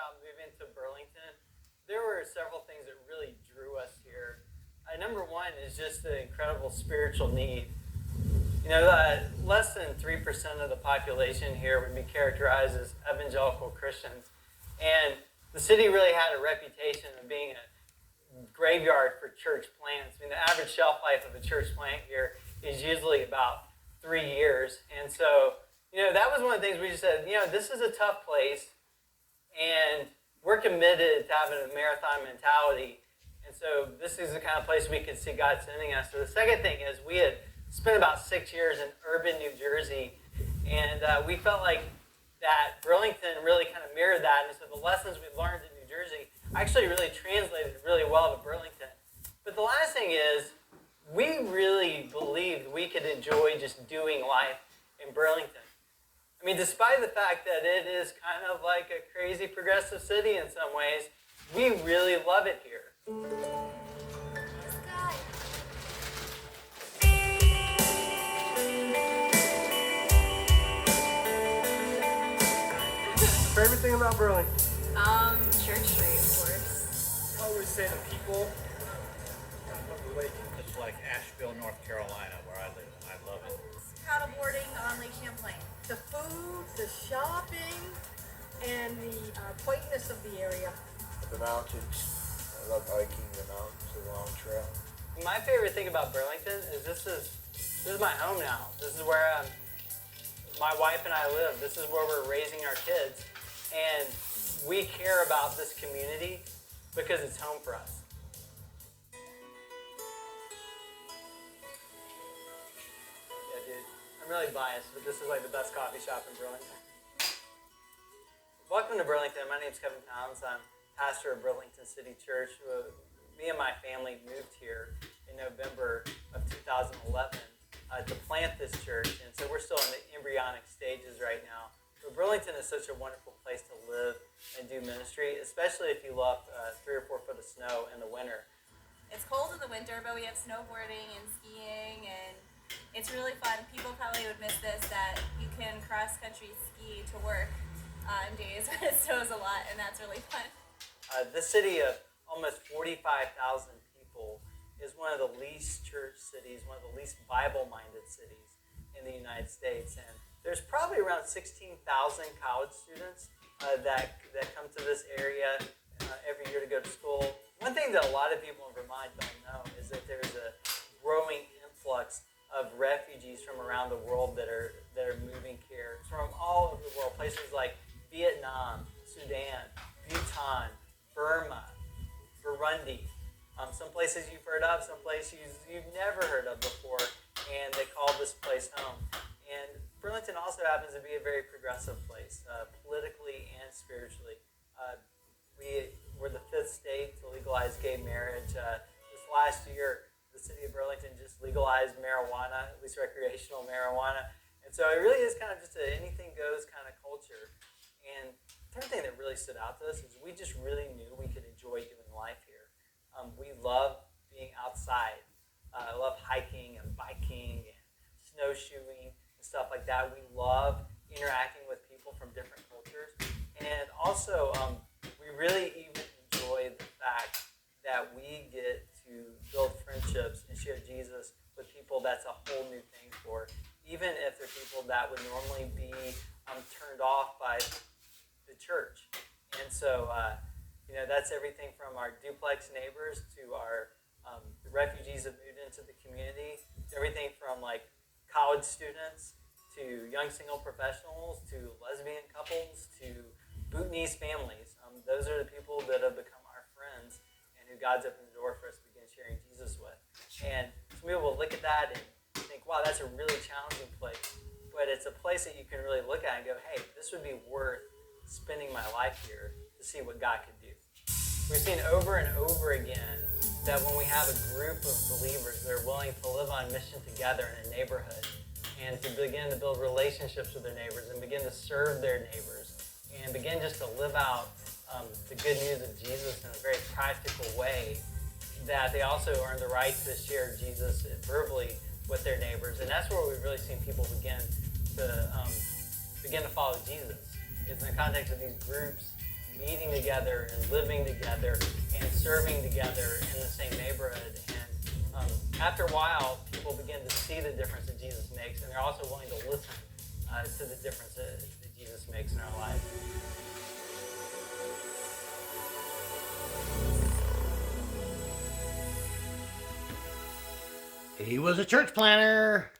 about moving to Burlington, there were several things that really drew us here. Number one is just the incredible spiritual need. Less than 3% of the population here would be characterized as evangelical Christians. And the city really had a reputation of being a graveyard for church plants. The average shelf life of a church plant here is usually about 3 years. And so, that was one of the things we just said, this is a tough place, and we're committed to having a marathon mentality. And so this is the kind of place we could see God sending us. So the second thing is we had spent about 6 years in urban New Jersey, and we felt like that Burlington really kind of mirrored that. And so the lessons we learned in New Jersey actually really translated really well to Burlington. But the last thing is we really believed we could enjoy just doing life in Burlington. Despite the fact that it is kind of like a crazy progressive city in some ways, we really love it here. Favorite thing about Burlington? Church Street, of course. I would say the people. It's like Asheville, North Carolina, where I live. I love it. Paddleboarding on Lake Champlain. The food, the shopping, and the quaintness of the area. The mountains. I love hiking the mountains, the long trail. My favorite thing about Burlington is this is my home now. This is where my wife and I live. This is where we're raising our kids. And we care about this community because it's home for us. Yeah, dude. I'm really biased, but this is like the best coffee shop in Burlington. Welcome to Burlington. My name is Kevin Towns. I'm pastor of Burlington City Church. Me and my family moved here in November of 2011 to plant this church, and so we're still in the embryonic stages right now. But Burlington is such a wonderful place to live and do ministry, especially if you love 3 or 4 foot of snow in the winter. It's cold in the winter, but we have snowboarding and skiing, and it's really fun. People probably would miss this, that you can cross-country ski to work on days when it snows a lot, and that's really fun. This city of almost 45,000 people is one of the least church cities, one of the least Bible-minded cities in the United States. And there's probably around 16,000 college students that come to this area every year to go to school. One thing that a lot of people in Vermont don't know is that there's a growing influx of refugees from around the world that are moving here from all over the world, places like Vietnam, Sudan, Bhutan, Burma, Burundi, some places you've heard of, some places you've never heard of before, and they call this place home. And Burlington also happens to be a very progressive place, politically and spiritually. We're the 5th state to legalize gay marriage. This last year, the city of Burlington just legalized marijuana, at least recreational marijuana. And so it really is kind of just an anything goes kind of culture. And the third thing that really stood out to us is we just really knew we could enjoy doing life here. We love being outside. I love hiking and biking and snowshoeing and stuff like that. We love interacting with people from different cultures. And also, we really even enjoy the fact that we get to build friendships and share Jesus with people that's a whole new thing for, even if they're people that would normally be turned off by the church. And so, that's everything from our duplex neighbors to our the refugees that moved into the community, to everything from like college students to young single professionals to lesbian couples to Bhutanese families. Those are the people that have become our friends and who God's opened the door for us to begin sharing Jesus with. And some people will look at that and think, wow, that's a really challenging place. But it's a place that you can really look at and go, hey, this would be worth spending my life here to see what God could do. We've seen over and over again that when we have a group of believers that are willing to live on mission together in a neighborhood and to begin to build relationships with their neighbors and begin to serve their neighbors and begin just to live out the good news of Jesus in a very practical way, that they also earn the right to share Jesus verbally with their neighbors. And that's where we've really seen people begin to follow Jesus. It's in the context of these groups meeting together and living together and serving together in the same neighborhood. And after a while, people begin to see the difference that Jesus makes, and they're also willing to listen to the difference that Jesus makes in our lives. He was a church planner.